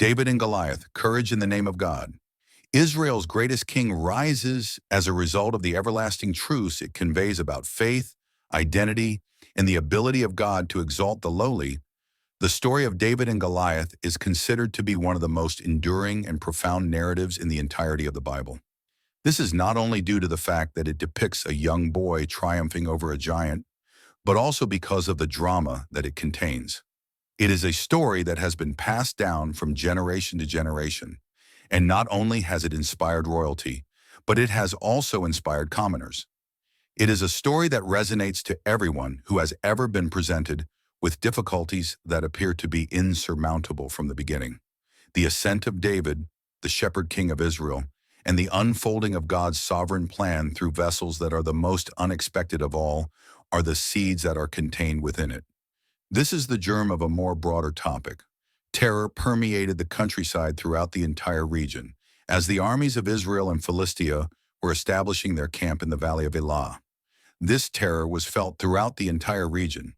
David and Goliath, courage in the name of God. Israel's greatest king rises as a result of the everlasting truths it conveys about faith, identity, and the ability of God to exalt the lowly. The story of David and Goliath is considered to be one of the most enduring and profound narratives in the entirety of the Bible. This is not only due to the fact that it depicts a young boy triumphing over a giant, but also because of the drama that it contains. It is a story that has been passed down from generation to generation, and not only has it inspired royalty, but it has also inspired commoners. It is a story that resonates to everyone who has ever been presented with difficulties that appear to be insurmountable from the beginning. The ascent of David, the shepherd king of Israel, and the unfolding of God's sovereign plan through vessels that are the most unexpected of all are the seeds that are contained within it. This is the germ of a more broader topic. Terror permeated the countryside throughout the entire region, as the armies of Israel and Philistia were establishing their camp in the valley of Elah. This terror was felt throughout the entire region.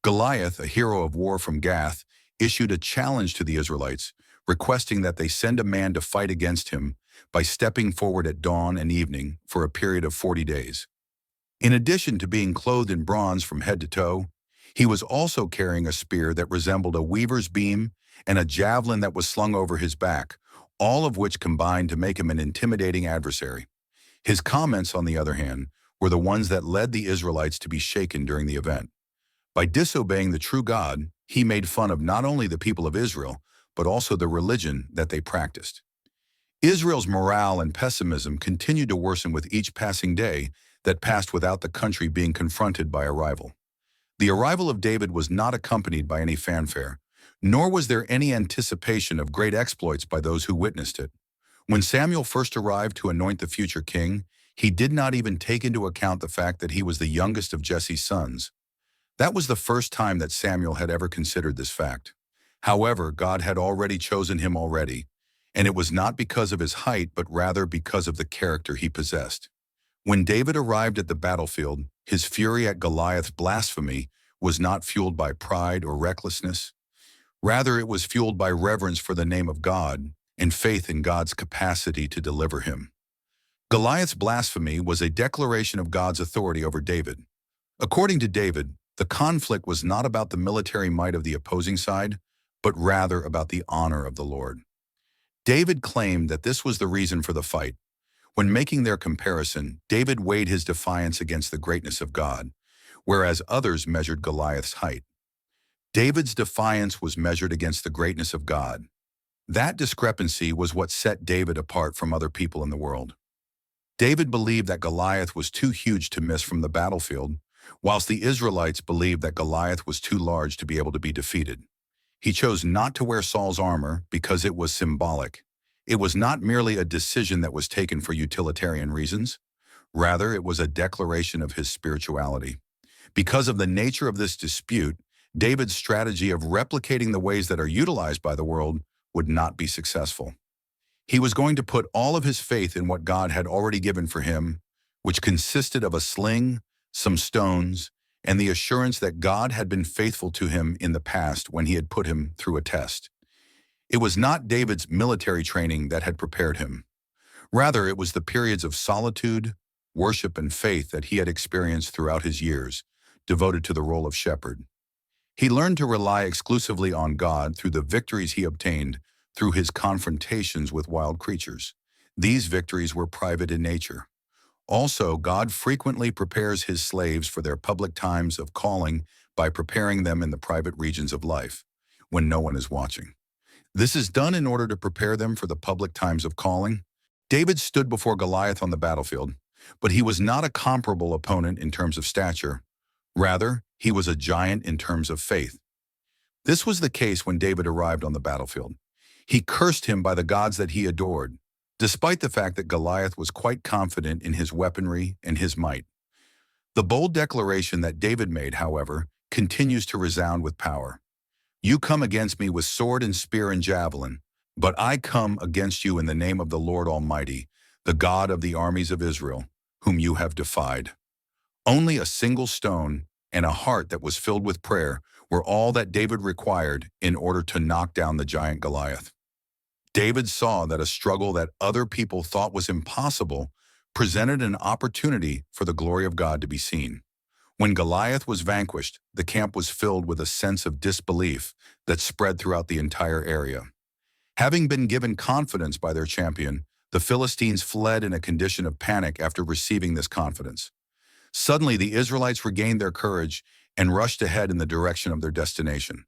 Goliath, a hero of war from Gath, issued a challenge to the Israelites, requesting that they send a man to fight against him by stepping forward at dawn and evening for a period of 40 days. In addition to being clothed in bronze from head to toe, he was also carrying a spear that resembled a weaver's beam and a javelin that was slung over his back, all of which combined to make him an intimidating adversary. His comments, on the other hand, were the ones that led the Israelites to be shaken during the event. By disobeying the true God, he made fun of not only the people of Israel, but also the religion that they practiced. Israel's morale and pessimism continued to worsen with each passing day that passed without the country being confronted by a rival. The arrival of David was not accompanied by any fanfare, nor was there any anticipation of great exploits by those who witnessed it. When Samuel first arrived to anoint the future king, he did not even take into account the fact that he was the youngest of Jesse's sons. That was the first time that Samuel had ever considered this fact. However, God had already chosen him already, and it was not because of his height, but rather because of the character he possessed. When David arrived at the battlefield, his fury at Goliath's blasphemy was not fueled by pride or recklessness. Rather, it was fueled by reverence for the name of God and faith in God's capacity to deliver him. Goliath's blasphemy was a declaration of God's authority over David. According to David, the conflict was not about the military might of the opposing side, but rather about the honor of the Lord. David claimed that this was the reason for the fight. When making their comparison, David weighed his defiance against the greatness of God, whereas others measured Goliath's height. David's defiance was measured against the greatness of God. That discrepancy was what set David apart from other people in the world. David believed that Goliath was too huge to miss from the battlefield, whilst the Israelites believed that Goliath was too large to be able to be defeated. He chose not to wear Saul's armor because it was symbolic. It was not merely a decision that was taken for utilitarian reasons. Rather, it was a declaration of his spirituality. Because of the nature of this dispute, David's strategy of replicating the ways that are utilized by the world would not be successful. He was going to put all of his faith in what God had already given for him, which consisted of a sling, some stones, and the assurance that God had been faithful to him in the past when he had put him through a test. It was not David's military training that had prepared him. Rather, it was the periods of solitude, worship, and faith that he had experienced throughout his years, devoted to the role of shepherd. He learned to rely exclusively on God through the victories he obtained through his confrontations with wild creatures. These victories were private in nature. Also, God frequently prepares his slaves for their public times of calling by preparing them in the private regions of life, when no one is watching. This is done in order to prepare them for the public times of calling. David stood before Goliath on the battlefield, but he was not a comparable opponent in terms of stature. Rather, he was a giant in terms of faith. This was the case when David arrived on the battlefield. He cursed him by the gods that he adored, despite the fact that Goliath was quite confident in his weaponry and his might. The bold declaration that David made, however, continues to resound with power. You come against me with sword and spear and javelin, but I come against you in the name of the Lord Almighty, the God of the armies of Israel, whom you have defied. Only a single stone and a heart that was filled with prayer were all that David required in order to knock down the giant Goliath. David saw that a struggle that other people thought was impossible presented an opportunity for the glory of God to be seen. When Goliath was vanquished, the camp was filled with a sense of disbelief that spread throughout the entire area. Having been given confidence by their champion, the Philistines fled in a condition of panic after receiving this confidence. Suddenly, the Israelites regained their courage and rushed ahead in the direction of their destination.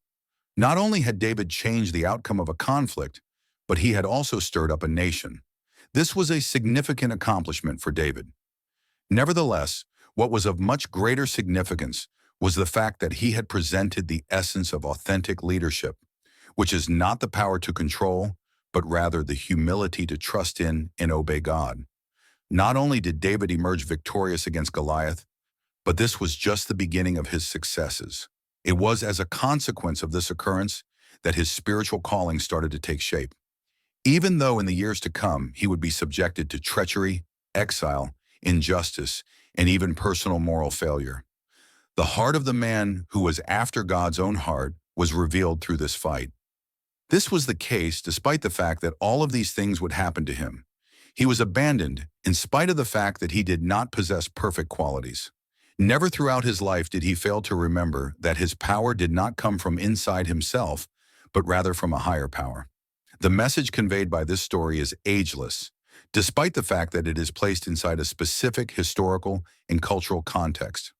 Not only had David changed the outcome of a conflict, but he had also stirred up a nation. This was a significant accomplishment for David. Nevertheless, what was of much greater significance was the fact that he had presented the essence of authentic leadership, which is not the power to control, but rather the humility to trust in and obey God. Not only did David emerge victorious against Goliath, but this was just the beginning of his successes. It was as a consequence of this occurrence that his spiritual calling started to take shape. Even though in the years to come he would be subjected to treachery, exile, injustice, and even personal moral failure, the heart of the man who was after God's own heart was revealed through this fight. This was the case despite the fact that all of these things would happen to him. He was abandoned in spite of the fact that he did not possess perfect qualities. Never throughout his life did he fail to remember that his power did not come from inside himself, but rather from a higher power. The message conveyed by this story is ageless, despite the fact that it is placed inside a specific historical and cultural context.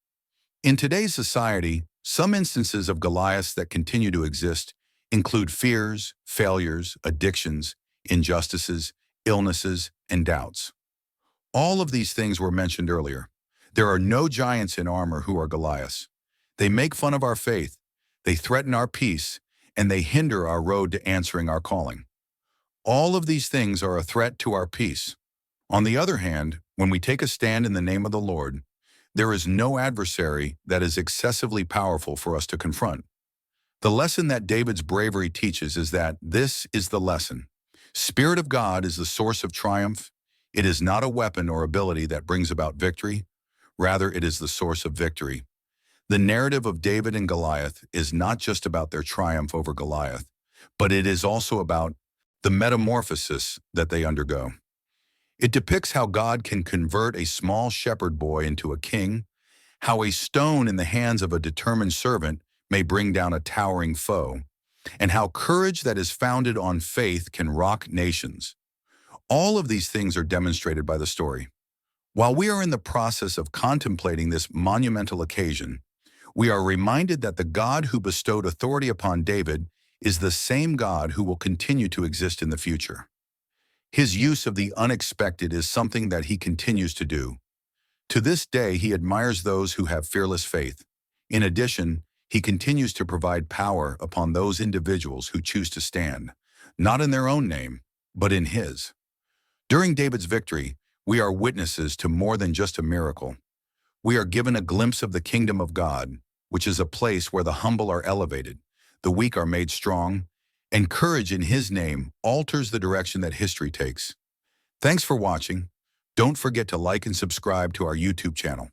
In today's society, some instances of Goliaths that continue to exist include fears, failures, addictions, injustices, illnesses, and doubts. All of these things were mentioned earlier. There are no giants in armor who are Goliaths. They make fun of our faith, they threaten our peace, and they hinder our road to answering our calling. All of these things are a threat to our peace. On the other hand, when we take a stand in the name of the Lord, there is no adversary that is excessively powerful for us to confront. The lesson that David's bravery teaches is that this is the lesson. Spirit of God is the source of triumph. It is not a weapon or ability that brings about victory. Rather, it is the source of victory. The narrative of David and Goliath is not just about their triumph over Goliath, but it is also about the metamorphosis that they undergo. It depicts how God can convert a small shepherd boy into a king, how a stone in the hands of a determined servant may bring down a towering foe, and how courage that is founded on faith can rock nations. All of these things are demonstrated by the story. While we are in the process of contemplating this monumental occasion, we are reminded that the God who bestowed authority upon David is the same God who will continue to exist in the future. His use of the unexpected is something that he continues to do. To this day, he admires those who have fearless faith. In addition, he continues to provide power upon those individuals who choose to stand, not in their own name, but in his. During David's victory, we are witnesses to more than just a miracle. We are given a glimpse of the kingdom of God, which is a place where the humble are elevated, the weak are made strong, and courage in his name alters the direction that history takes. Thanks for watching. Don't forget to like and subscribe to our YouTube channel.